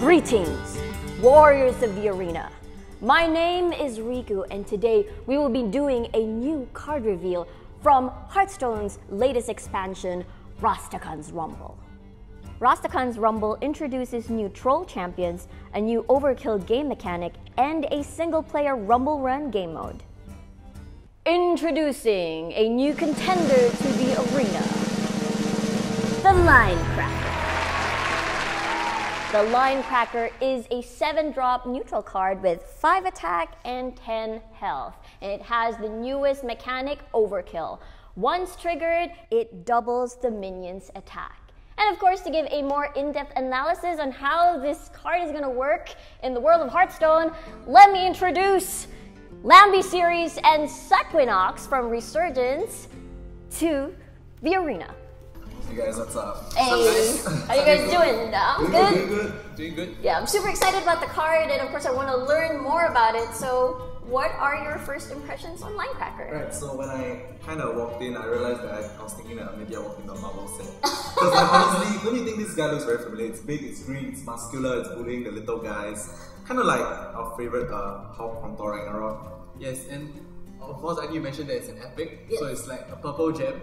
Greetings, warriors of the arena. My name is Riku, and today we will be doing a new card reveal from Hearthstone's latest expansion, Rastakhan's Rumble. Rastakhan's Rumble introduces new troll champions, a new Overkill game mechanic, and a single-player Rumble Run game mode. Introducing a new contender to the arena, the Linecracker. The Linecracker is a 7-drop neutral card with 5 attack and 10 health. And it has the newest mechanic, Overkill. Once triggered, it doubles the minion's attack. And of course, to give a more in-depth analysis on how this card is going to work in the world of Hearthstone, let me introduce Lambi Series and Sequinox from Resurgence to the arena. Hey guys, what's up? Hey, how you guys doing? I'm good. Doing good. Yeah, I'm super excited about the card, and of course I want to learn more about it. So, what are your first impressions on Linecracker? Right, so when I kind of walked in, I realized that I was thinking that maybe I walked into a Marvel set. Because like, honestly, don't you think this guy looks very familiar? It's big, it's green, it's muscular, it's bullying the little guys. Kind of like our favorite Hulk from Thor Ragnarok. Yes, and of course I knew you mentioned that it's an epic, Yes. so it's like a purple gem.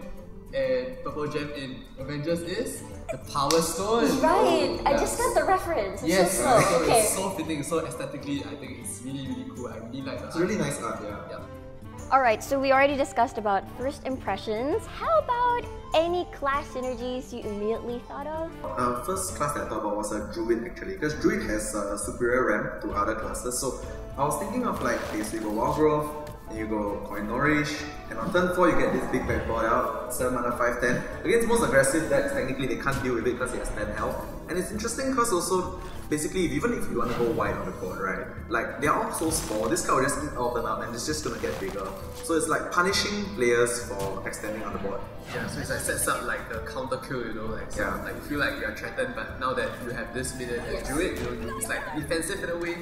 And purple gem in Avengers is the Power Stone. Right, I just got the reference. It's Yes, so slow. so Okay. it's so fitting, so aesthetically, I think it's really, really cool. I really like that. It's really nice art, yeah. Yeah. Alright, so we already discussed about first impressions. How about any class synergies you immediately thought of? First class that I thought about was a Druid actually, because Druid has a superior ramp to other classes. So I was thinking of like, okay, so you go Wild Growth, and you go Coin Nourish, and on turn 4 you get this big bad boy out, 7 mana 5/10. Against most aggressive decks, technically they can't deal with it because it has 10 health. And it's interesting because also, basically, even if you want to go wide on the board, right? Like, they're all so small, this card will just eat all of them up and it's just gonna get bigger. So it's like punishing players for extending on the board. Yeah, so it's like sets up like the counter kill, you know, like so, Yeah. like you feel like you're threatened, but now that you have this minion and Druid, you know, it's like defensive in a way.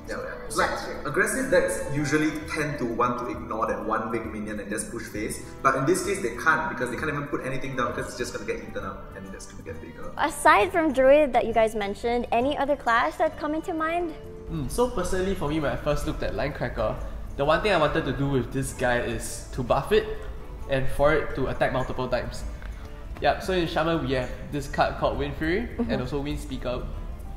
Yeah. It's like, aggressive decks usually tend to want to ignore that one big minion and just push face. But in this case, they can't because they can't even put anything down because it's just gonna get eaten up and it's gonna get bigger. Aside from Druid that you guys mentioned, any other class that come into mind? So personally for me, when I first looked at Linecracker, the one thing I wanted to do with this guy is to buff it and for it to attack multiple times. Yeah, so in Shaman we have this card called Wind Fury and also Wind Speaker.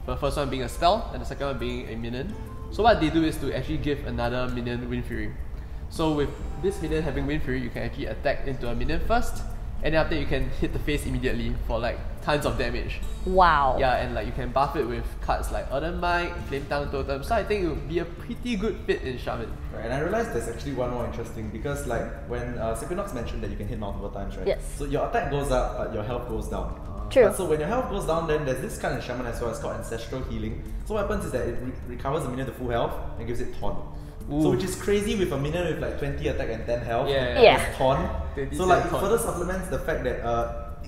The first one being a spell and the second one being a minion. So what they do is to actually give another minion Wind Fury. So with this minion having Wind Fury, you can actually attack into a minion first, and then after you can hit the face immediately for like tons of damage. Wow. Yeah, and like you can buff it with cards like Earthen Might, Flame Tongue Totem, so I think it would be a pretty good fit in Shaman. Right, and I realized there's actually one more interesting because like when Sequinox mentioned that you can hit multiple times, right? Yes. So your attack goes up, but your health goes down. True. So when your health goes down, then there's this kind of Shaman as well, it's called Ancestral Healing. So what happens is that it recovers the minion to full health and gives it Taunt. So which is crazy with a minion with like 20 attack and 10 health. Yeah. It's Taunt. 20 So like it taunt. further supplements the fact that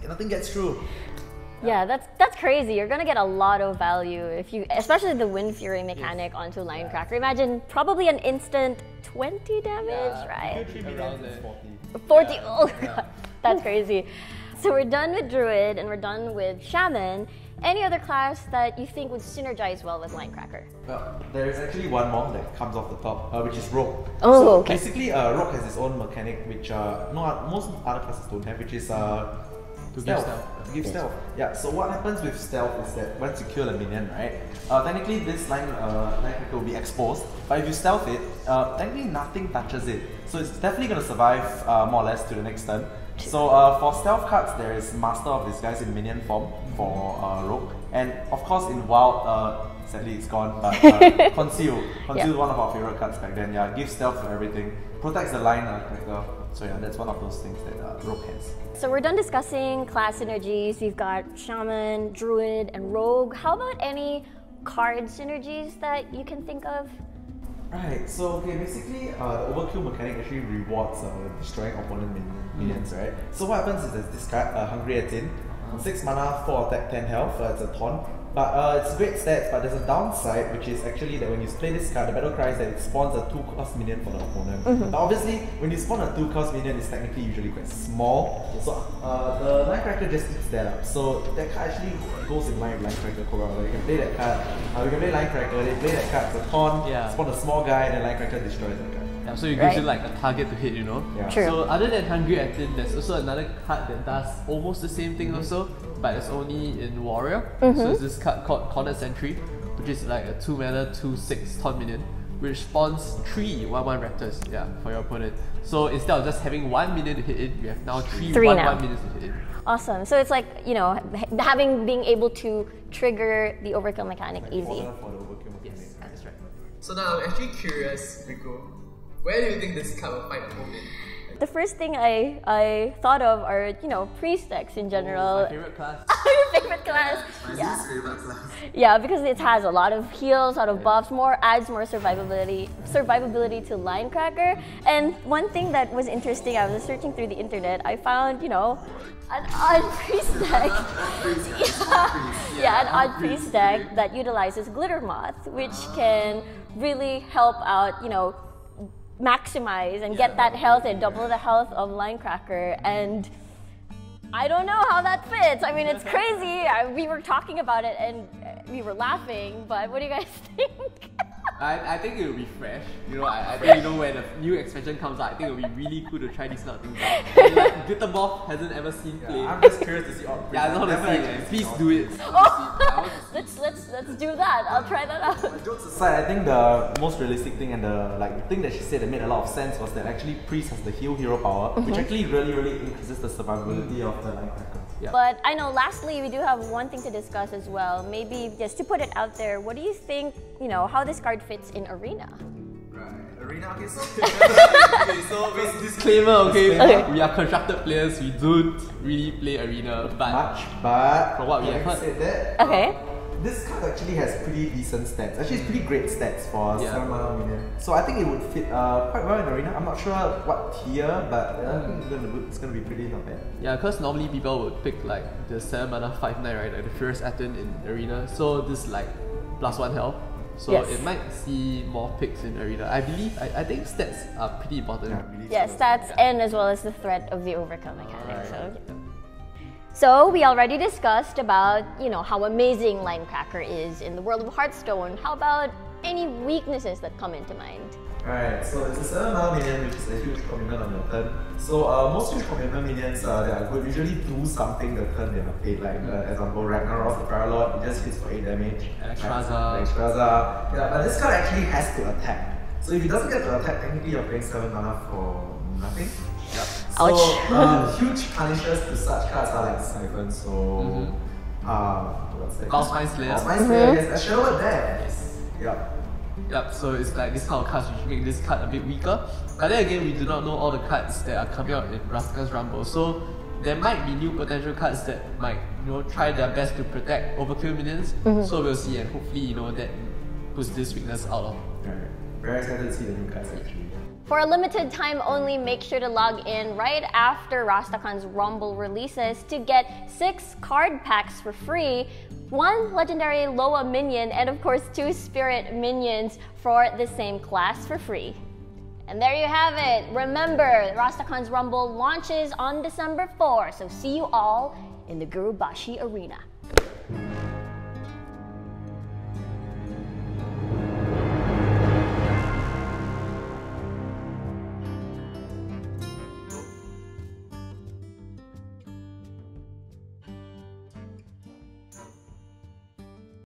nothing gets through. Yeah, that's crazy. You're gonna get a lot of value if you, especially the Wind Fury mechanic onto Linecracker. Imagine probably an instant 20 damage, right? 3 Around minions is there. 40. 40. Oh god, that's crazy. So we're done with Druid and we're done with Shaman. Any other class that you think would synergize well with Linecracker? Well, there's actually one more that comes off the top, which is Rogue. Oh, so okay. basically, Rogue has its own mechanic which most other classes don't have, which is To give stealth. To give stealth. Yeah. So what happens with stealth is that once you kill a minion, right? Technically, this Linecracker will be exposed, but if you stealth it, technically nothing touches it. So it's definitely going to survive more or less to the next turn. So for stealth cards, there is Master of Disguise in minion form for Rogue, and of course in Wild, sadly it's gone, but Conceal. Conceal is one of our favorite cards back then. Yeah, gives stealth to everything, protects the line character. So yeah, that's one of those things that Rogue has. So we're done discussing class synergies. We've got Shaman, Druid, and Rogue. How about any card synergies that you can think of? Right, so okay, basically the Overkill mechanic actually rewards destroying opponent minions, right? So what happens is there's this card, Hungry Atin, 6 mana, 4 attack, 10 health, it's a taunt. But it's great stats, but there's a downside, which is actually that when you play this card, the battle cry is that it spawns a 2-cost minion for the opponent. But obviously, when you spawn a 2-cost minion, it's technically usually quite small. So the Linecracker just eats that up. So that card actually goes in line with Linecracker Corral. You can play that card, we can play Linecracker, they play that card, it's a taunt, spawn a small guy, and then Linecracker destroys that card. Yeah, so it gives you like a target to hit, you know? Yeah. True. So other than Hungry Atin, there's also another card that does almost the same thing also, but it's only in Warrior. So it's this card called Cornered Sentry, which is like a 2 mana, 2/6 taunt minion, which spawns 3 1/1 raptors, for your opponent. So instead of just having 1 minion to hit it, you have now 3 1/1 minions to hit it. Awesome. So it's like, you know, being able to trigger the overkill mechanic easy. For the overkill mechanic. Yes, that's right. So now I'm actually curious, Rico, where do you think this card will find home in? The first thing I thought of are, you know, priest decks in general. My favorite class. Your favorite class. My Yeah. least favorite class. Yeah, because it has a lot of heals, a lot of buffs, adds more survivability to Linecracker. And one thing that was interesting, I was searching through the internet, I found, you know, an odd priest deck. An odd priest deck that utilizes Glitter Moth, which can really help out, you know, maximize and get that health and double the health of Linecracker. And I don't know how that fits. I mean, it's crazy. We were talking about it and we were laughing, but what do you guys think? I think it will be fresh. You know, I think, you know, when the new expansion comes out, I think it will be really cool to try these kind of things out. And, like, Glittermoth hasn't ever seen play. I'm just curious to see all Yeah, I want to see it, man. Please do it. Let's do that. I'll try that out. Jokes aside, I think the most realistic thing and the thing that she said that made a lot of sense was that actually Priest has the heal hero power, which actually really increases the survivability of the Linecracker. Yeah. But I know lastly, we do have one thing to discuss as well. Maybe just to put it out there, what do you think, you know, how this card fits in Arena? Right. Arena, okay, so Disclaimer, okay? We are constructed players, we don't really play Arena, but But from what we have having heard, said that, Okay. this card actually has pretty decent stats. Actually, it's pretty great stats for a 7 mana minion. So I think it would fit quite well in Arena. I'm not sure what tier, but I think it's gonna be pretty not bad. yeah, because normally people would pick like the 7 mana 5/9, right? Like the Furious Atin in Arena. So this like +1 health. So Yes. it might see more picks in Arena. I believe, I think stats are pretty important. Yeah, stats and as well as the threat of the overkill mechanic. So we already discussed about, you know, how amazing Linecracker is in the world of Hearthstone. How about any weaknesses that come into mind? Alright, so it's a 7 mana minion, which is a huge commitment on your turn. So most huge commitment minions that are good usually do something the turn they are paid. Like example, Ragnaros, the Paralord, it just hits for 8 damage. Electraza. Yeah, but this card actually has to attack. So if it doesn't get to attack, technically you're paying 7 mana for nothing. So huge punishers to such cards are like Siphon, so what's that? Gaussmine Slayer. Gaussmine Slayer, yes, a Sherwood there. Yes. Yep. Yep, so it's like this kind of cards which make this card a bit weaker. But then again, we do not know all the cards that are coming out in Rastakhan's Rumble. So there might be new potential cards that might, you know, try their best to protect overkill minions. So we'll see, and hopefully, you know, that puts this weakness out of. Very excited to see the new cards actually. For a limited time only, make sure to log in right after Rastakhan's Rumble releases to get 6 card packs for free, 1 legendary Loa minion, and of course 2 spirit minions for the same class for free. And there you have it. Remember, Rastakhan's Rumble launches on December 4, so see you all in the Gurubashi Arena.